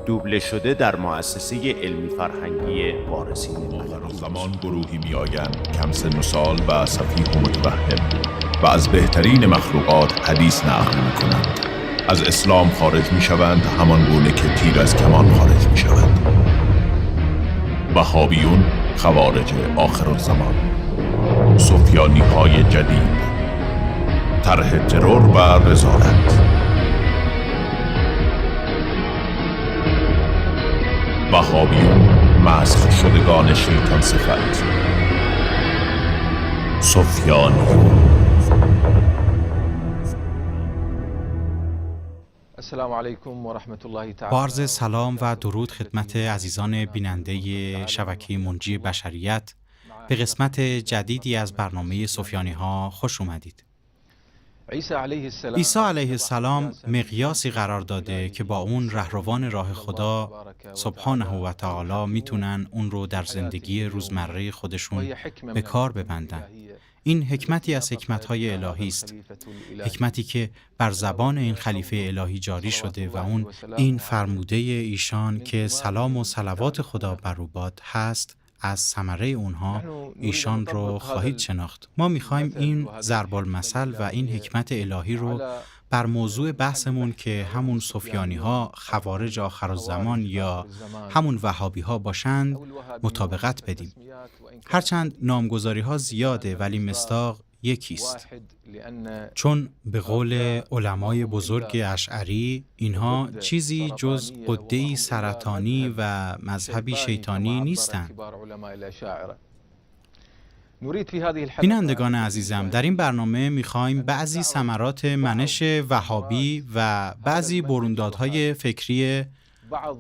دوبله شده در مؤسسه علمی فرهنگی وارثین آخرالزمان گروهی میآیند کم سن و سال و سفیه و متوهم و از بهترین مخلوقات حدیث نقل میکنند. از اسلام خارج میشوند همان گونه که تیر از کمان خارج میشود. وهابیون، خوارج آخرالزمان، سفیانی های جدید، طرح ترور و رذالت. وهابیون، مسخ شدگان شیطان صفت، سفیانی. السلام علیکم و رحمت الله تعالی. با عرض سلام و درود خدمت عزیزان بیننده شبکه منجی بشریت، به قسمت جدیدی از برنامه سفیانی ها خوش اومدید. عیسی علیه السلام مقیاسی قرار داده که با اون رهروان راه خدا سبحانه و تعالی میتونن اون رو در زندگی روزمره خودشون به کار ببندن. این حکمتی از حکمت‌های الهی است، حکمتی که بر زبان این خلیفه الهی جاری شده و اون این فرموده ایشان که سلام و صلوات خدا بر او باد هست، از ثمره اونها ایشان رو خواهید شناخت. ما میخوایم این ضرب المثل و این حکمت الهی رو بر موضوع بحثمون که همون سفیانی ها خوارج آخرالزمان یا همون وهابی ها باشند مطابقت بدیم. هرچند نامگذاری ها زیاده ولی مصداق یکیست، چون به قول علمای بزرگ اشعری اینها چیزی جز غده‌ای سرطانی و مذهبی شیطانی نیستند. بینندگان عزیزم، در این برنامه می‌خوایم بعضی ثمرات منش وهابی و بعضی بروندادهای فکری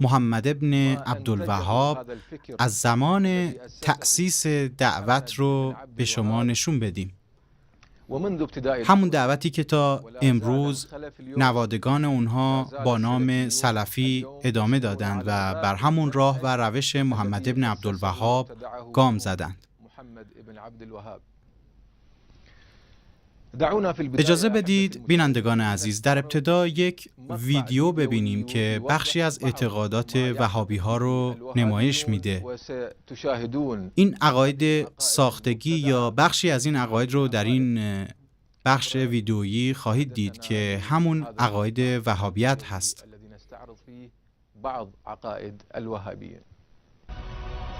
محمد ابن عبدالوهاب از زمان تأسیس دعوت رو به شما نشون بدیم. همون دعوتی که تا امروز نوادگان اونها با نام سلفی ادامه دادند و بر همون راه و روش محمد ابن عبدالوهاب گام زدند. اجازه بدید بینندگان عزیز در ابتدا یک ویدیو ببینیم که بخشی از اعتقادات وهابی ها رو نمایش میده. این عقاید ساختگی یا بخشی از این عقاید رو در این بخش ویدیویی خواهید دید که همون عقاید وهابیت هست.